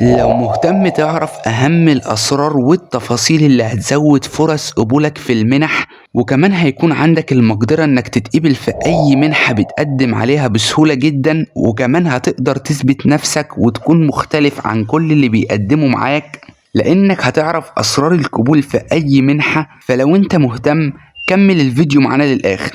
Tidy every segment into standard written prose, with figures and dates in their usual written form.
لو مهتم تعرف أهم الأسرار والتفاصيل اللي هتزود فرص قبولك في المنح، وكمان هيكون عندك المقدرة إنك تتقبل في أي منحة بتقدم عليها بسهولة جدا، وكمان هتقدر تثبت نفسك وتكون مختلف عن كل اللي بيقدموا معاك، لأنك هتعرف أسرار القبول في أي منحة. فلو أنت مهتم كمل الفيديو معانا للآخر.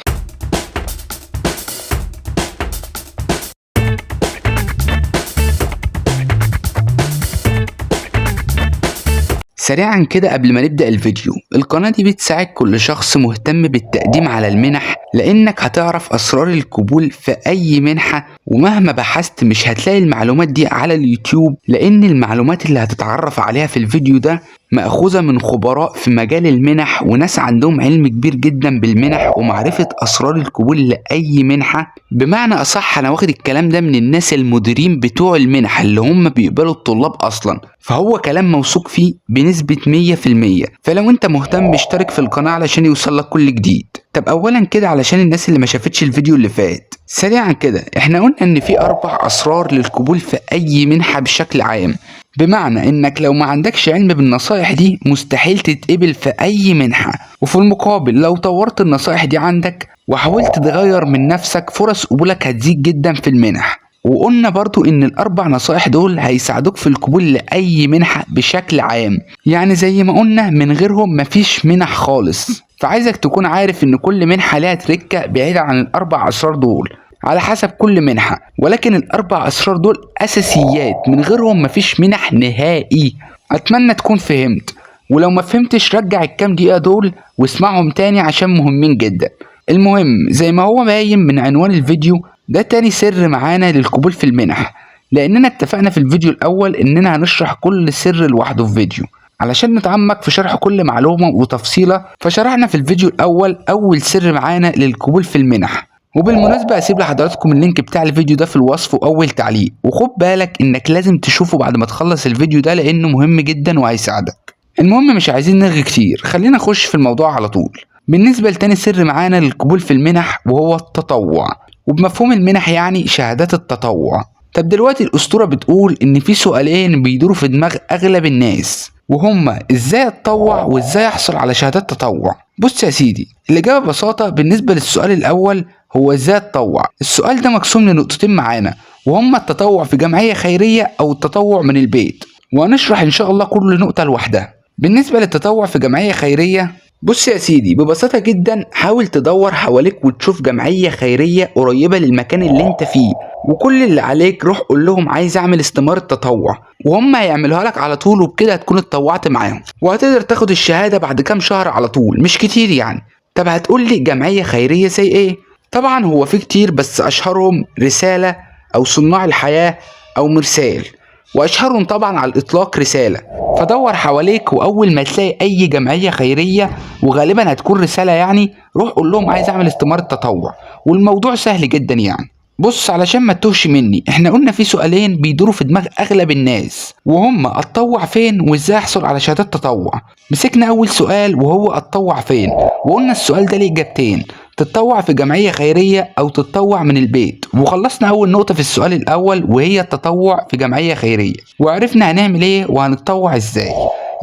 سريعا كده قبل ما نبدأ الفيديو، القناة دي بتساعد كل شخص مهتم بالتقديم على المنح، لأنك هتعرف أسرار القبول في أي منحة، ومهما بحثت مش هتلاقي المعلومات دي على اليوتيوب، لأن المعلومات اللي هتتعرف عليها في الفيديو ده مأخوذة من خبراء في مجال المنح وناس عندهم علم كبير جدا بالمنح ومعرفة أسرار القبول لأي منحة. بمعنى أصح أنا واخد الكلام ده من الناس المديرين بتوع المنح اللي هم بيقبلوا الطلاب أصلا، فهو كلام موثوق فيه بنسبة 100%. فلو انت مهتم اشترك في القناة علشان يوصلك كل جديد. طب اولا كده علشان الناس اللي ما شافتش الفيديو اللي فات، سريعا كده احنا قلنا ان في 4 اسرار للقبول في اي منحة بشكل عام، بمعنى انك لو ما عندكش علم بالنصائح دي مستحيل تتقبل في اي منحة، وفي المقابل لو طورت النصائح دي عندك وحاولت تغير من نفسك فرص قبولك هتزيد جدا في المنح. وقلنا برضو ان ال4 نصائح دول هيساعدوك في القبول لأي منحة بشكل عام، يعني زي ما قلنا من غيرهم مفيش منح خالص. فعايزك تكون عارف ان كل منحة لها تركة بعيدة عن ال4 اسرار دول على حسب كل منحة، ولكن ال4 اسرار دول اساسيات من غيرهم مفيش منح نهائي. اتمنى تكون فهمت، ولو ما فهمتش رجع الكام دقيقة دول واسمعهم تاني عشان مهمين جدا. المهم زي ما هو باين من عنوان الفيديو، ده تاني سر معانا للقبول في المنح، لاننا اتفقنا في الفيديو الاول اننا هنشرح كل سر لوحده في فيديو علشان نتعمق في شرح كل معلومة وتفصيلة. فشرحنا في الفيديو الاول اول سر معانا للقبول في المنح، وبالمناسبة هسيب لحضراتكم اللينك بتاع الفيديو ده في الوصف واول تعليق، وخد بالك انك لازم تشوفه بعد ما تخلص الفيديو ده لانه مهم جدا وهيساعدك. المهم مش عايزين نرغي كتير، خلينا نخش في الموضوع على طول. بالنسبة لتاني سر معانا للقبول في المنح وهو التطوع، وبمفهوم المنح يعني شهادات التطوع. طب دلوقتي الأسطورة بتقول إن في سؤالين بيدوروا في دماغ أغلب الناس، وهما إزاي أتطوع وإزاي أحصل على شهادات تطوع. بص يا سيدي، الإجابة ببساطة بالنسبة للسؤال الأول هو إزاي أتطوع. السؤال ده مقسوم لنقطتين معانا، وهما التطوع في جمعية خيرية أو التطوع من البيت، وهنشرح إن شاء الله كل نقطة لوحدها. بالنسبة للتطوع في جمعية خيرية، بص يا سيدي ببساطة جدا حاول تدور حواليك وتشوف جمعية خيرية قريبة للمكان اللي انت فيه، وكل اللي عليك روح قول لهم عايز اعمل استمارة تطوع، وهم هيعملوها لك على طول، وبكده هتكون اتطوعت معاهم وهتقدر تاخد الشهادة بعد كام شهر على طول، مش كتير يعني. طب هتقول لي جمعية خيرية زي ايه؟ طبعا هو في كتير بس اشهرهم رسالة او صناع الحياة او مرسال، واشهرهم طبعا على الاطلاق رسالة. فدور حواليك واول ما تلاقي اي جمعية خيرية وغالبا هتكون رسالة يعني، روح قول لهم عايز اعمل استمارة تطوع، والموضوع سهل جدا يعني. بص علشان ما تتوهش مني، احنا قلنا في سؤالين بيدوروا في دماغ اغلب الناس، وهما اتطوع فين وازاي احصل على شهادات تطوع. مسكنا اول سؤال وهو اتطوع فين، وقلنا السؤال ده ليه اجابتين، تتطوع في جمعية خيرية أو تتطوع من البيت، وخلصنا أول نقطة في السؤال الأول وهي التطوع في جمعية خيرية، وعرفنا هنعمل إيه وهنتطوع إزاي.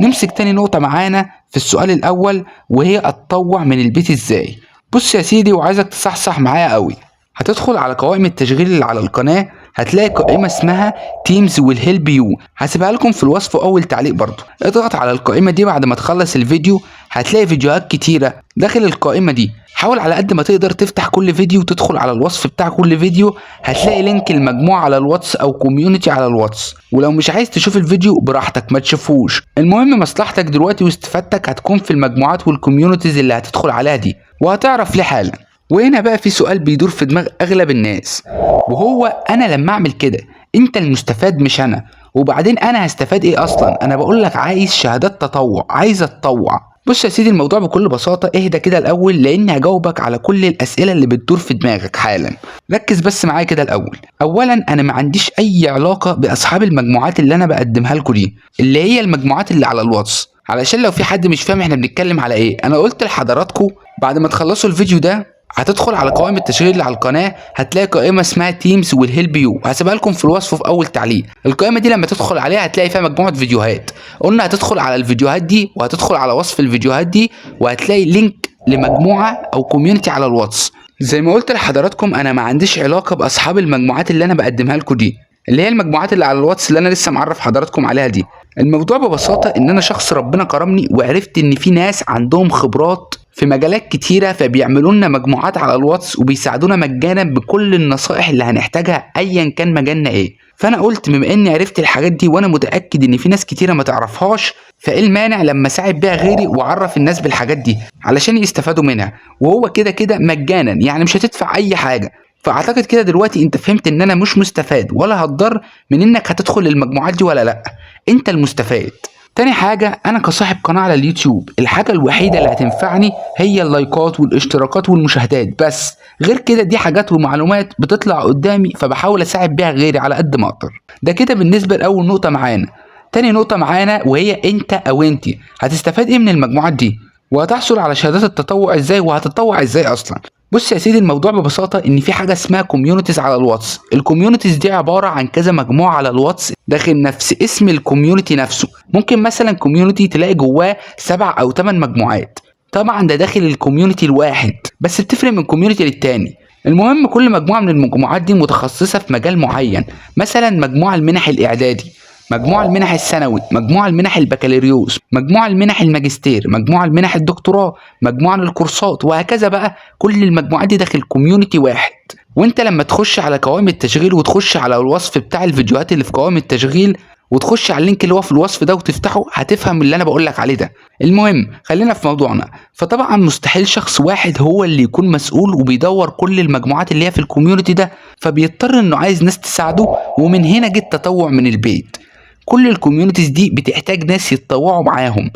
نمسك تاني نقطة معانا في السؤال الأول وهي التطوع من البيت إزاي. بص يا سيدي وعايزك تصحصح معايا قوي، هتدخل على قوائم التشغيل اللي على القناة، هتلاقي قائمة اسمها تيمز ويل هيلب يو، هسيبها لكم في الوصف أول تعليق برضو. اضغط على القائمة دي بعد ما تخلص الفيديو، هتلاقي فيديوهات كتيرة داخل القائمة دي، حاول على قد ما تقدر تفتح كل فيديو وتدخل على الوصف بتاع كل فيديو، هتلاقي لينك المجموعة على الواتس او كوميونتي على الواتس، ولو مش عايز تشوف الفيديو براحتك ما تشوفوش. المهم مصلحتك دلوقتي واستفادتك هتكون في المجموعات والكوميونتيز اللي هتدخل عليها دي، وهتعرف ليه حالا. وهنا بقى في سؤال بيدور في دماغ اغلب الناس، وهو انا لما اعمل كده انت المستفاد مش انا، وبعدين انا هستفاد ايه اصلا؟ انا بقول لك عايز شهادات تطوع، عايز اتطوع. بص يا سيدي الموضوع بكل بساطة، اهدى كده الأول لأني هجاوبك على كل الأسئلة اللي بتدور في دماغك حالا. ركز بس معايا كده الأول. أولا أنا ما عنديش أي علاقة بأصحاب المجموعات اللي أنا بقدمها لكم دي، اللي هي المجموعات اللي على الواتس، علشان لو في حد مش فاهم احنا بنتكلم على ايه. أنا قلت لحضراتكم بعد ما تخلصوا الفيديو ده هتدخل على قوائم التشغيل اللي على القناه، هتلاقي قائمه اسمها تيمز والهيلب يو، هسيبها لكم في الوصف في اول تعليق. القائمه دي لما تدخل عليها هتلاقي فيها مجموعه فيديوهات، قلنا هتدخل على الفيديوهات دي وهتدخل على وصف الفيديوهات دي وهتلاقي لينك لمجموعه او كوميونتي على الواتس. زي ما قلت لحضراتكم انا ما عنديش علاقه باصحاب المجموعات اللي انا بقدمها لكم دي، اللي هي المجموعات اللي على الواتس اللي انا لسه معرف حضراتكم عليها دي. الموضوع ببساطه ان انا شخص ربنا كرمني وعرفت ان في ناس عندهم خبرات في مجالات كتيره، فبيعملوا لنا مجموعات على الواتس وبيساعدونا مجانا بكل النصائح اللي هنحتاجها ايا كان مجالنا ايه. فانا قلت بما اني عرفت الحاجات دي وانا متاكد ان في ناس كتيره ما تعرفهاش، فايه المانع لما اساعد بيها غيري واعرف الناس بالحاجات دي علشان يستفادوا منها، وهو كده كده مجانا يعني مش هتدفع اي حاجه. فاعتقد كده دلوقتي انت فهمت ان انا مش مستفاد ولا هتضر من انك هتدخل المجموعات دي ولا لا، انت المستفاد. تاني حاجة، أنا كصاحب قناة على اليوتيوب الحاجة الوحيدة اللي هتنفعني هي اللايكات والاشتراكات والمشاهدات بس، غير كده دي حاجات ومعلومات بتطلع قدامي فبحاول أساعد بيها غيري على قد ما أقدر. ده كده بالنسبة لأول نقطة معانا. تاني نقطة معانا وهي أنت أو أنتي هتستفاد إيه من المجموعات دي، وهتحصل على شهادات التطوع إزاي، وهتتطوع إزاي أصلا. بص يا سيدي، الموضوع ببساطه ان في حاجه اسمها كوميونيتيز على الواتس. الكوميونيتيز دي عباره عن كذا مجموعه على الواتس داخل نفس اسم الكوميونتي نفسه. ممكن مثلا كوميونتي تلاقي جواه 7 أو 8 مجموعات، طبعا ده داخل الكوميونتي الواحد بس بتفرق من كوميونتي للتاني. المهم كل مجموعه من المجموعات دي متخصصه في مجال معين، مثلا مجموعه المنح الاعدادي، مجموعة المنح الثانوي، مجموعة المنح البكالوريوس، مجموعة المنح الماجستير، مجموعة المنح الدكتوراه، مجموعة للكورسات، وهكذا بقى. كل المجموعات دي داخل كوميونتي واحد. وانت لما تخش على قوائم التشغيل وتخش على الوصف بتاع الفيديوهات اللي في قوائم التشغيل وتخش على اللينك اللي هو في الوصف ده وتفتحه، هتفهم اللي انا بقول لك عليه ده. المهم خلينا في موضوعنا. فطبعا مستحيل شخص واحد هو اللي يكون مسؤول وبيدور كل المجموعات اللي هي في الكوميونتي ده، فبيضطر انه عايز ناس تساعده، ومن هنا جه التطوع من البيت. كل الكوميونيتيز دي بتحتاج ناس يتطوعوا معاهم،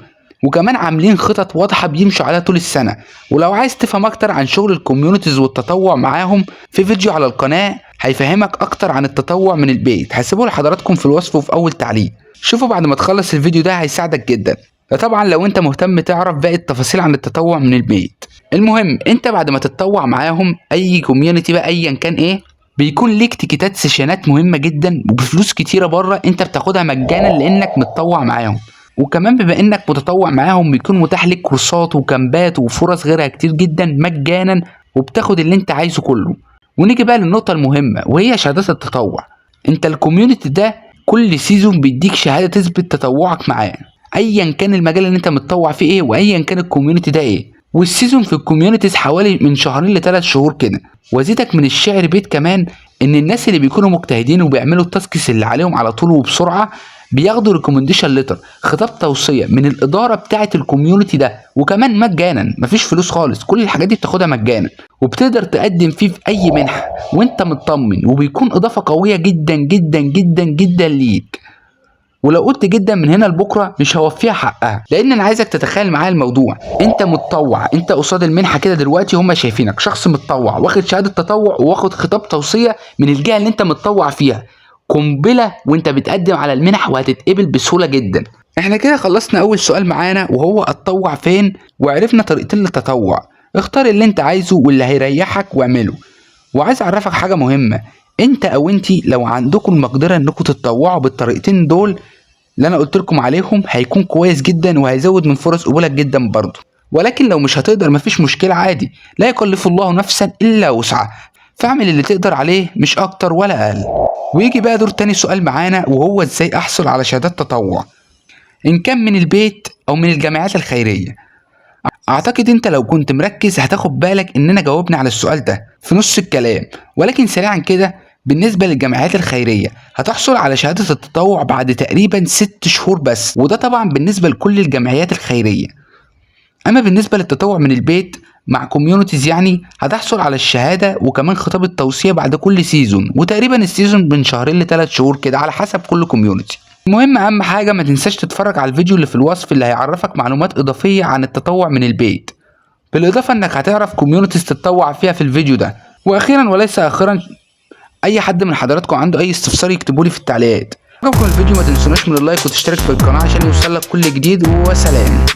وكمان عاملين خطط واضحه بيمشوا عليها طول السنه. ولو عايز تفهم اكتر عن شغل الكوميونيتيز والتطوع معاهم، في فيديو على القناه هيفهمك اكتر عن التطوع من البيت، هسيبه لحضراتكم في الوصف وفي اول تعليق. شوفوا بعد ما تخلص الفيديو ده هيساعدك جدا، ده طبعا لو انت مهتم تعرف باقي التفاصيل عن التطوع من البيت. المهم انت بعد ما تتطوع معاهم اي كوميونتي بقى ايا كان ايه، بيكون ليك تيكيتات سيشنات مهمه جدا وبفلوس كتيره بره انت بتاخدها مجانا لانك متطوع معاهم. وكمان بما انك متطوع معاهم بيكون متاح لك كورسات وكامبات وفرص غيرها كتير جدا مجانا، وبتاخد اللي انت عايزه كله. ونيجي بقى للنقطه المهمه وهي شهادات التطوع. انت الكوميونتي ده كل سيزون بيديك شهاده تثبت تطوعك معاه، ايا كان المجال اللي انت متطوع فيه ايه وايا كان الكوميونتي ده ايه. والسيزون في الكوميونيتيز حوالي من 2 ل3 شهور كده. وزيدك من الشعر بيت كمان ان الناس اللي بيكونوا مجتهدين وبيعملوا التاسكس اللي عليهم على طول وبسرعه بياخدوا ريكومنديشن ليتر، خطاب توصيه من الاداره بتاعه الكوميونتي ده، وكمان مجانا مفيش فلوس خالص. كل الحاجات دي بتاخدها مجانا وبتقدر تقدم فيه في اي منحه وانت مطمن، وبيكون اضافه قويه جدا جدا جدا جدا ليك. ولو قلت جدا من هنا لبكره مش هوفيها حقها، لان انا عايزك تتخيل معايا الموضوع. انت متطوع، انت قصاد المنحه كده دلوقتي هم شايفينك شخص متطوع واخد شهاده تطوع واخد خطاب توصيه من الجهه اللي انت متطوع فيها، قنبله وانت بتقدم على المنح وهتتقبل بسهوله جدا. احنا كده خلصنا اول سؤال معانا وهو اتطوع فين، وعرفنا طريقتين للتطوع. اختار اللي انت عايزه واللي هيريحك واعمله. وعايز اعرفك حاجه مهمه، انت او انتي لو عندكم المقدره انكم تتطوعوا بالطريقتين دول اللي انا قلت لكم عليهم هيكون كويس جدا وهيزود من فرص قبولك جدا برضه. ولكن لو مش هتقدر مفيش مشكله عادي، لا يكلف الله نفسا الا وسعها، فاعمل اللي تقدر عليه مش اكتر ولا اقل. ويجي بقى دور تاني سؤال معانا وهو ازاي احصل على شهادات تطوع ان كان من البيت او من الجمعيات الخيريه. اعتقد انت لو كنت مركز هتاخد بالك اننا جاوبنا على السؤال ده في نص الكلام، ولكن سريعا كده بالنسبة للجمعيات الخيرية هتحصل على شهادة التطوع بعد تقريبا 6 شهور بس، وده طبعا بالنسبة لكل الجمعيات الخيرية. اما بالنسبة للتطوع من البيت مع كوميونيتيز يعني هتحصل على الشهادة وكمان خطاب التوصية بعد كل سيزون، وتقريبا السيزون من 2 ل3 شهور كده على حسب كل كوميونيتي. المهم اهم حاجة ما تنساش تتفرج على الفيديو اللي في الوصف اللي هيعرفك معلومات اضافية عن التطوع من البيت، بالاضافة انك هتعرف كوميونيتيز تتطوع فيها في الفيديو ده. واخيرا وليس اخرا، اي حد من حضراتكم عنده اي استفسار يكتبوا لي في التعليقات. عجبكم الفيديو ما تنسوناش من اللايك وتشترك في القناه عشان يوصلك كل جديد، وسلام.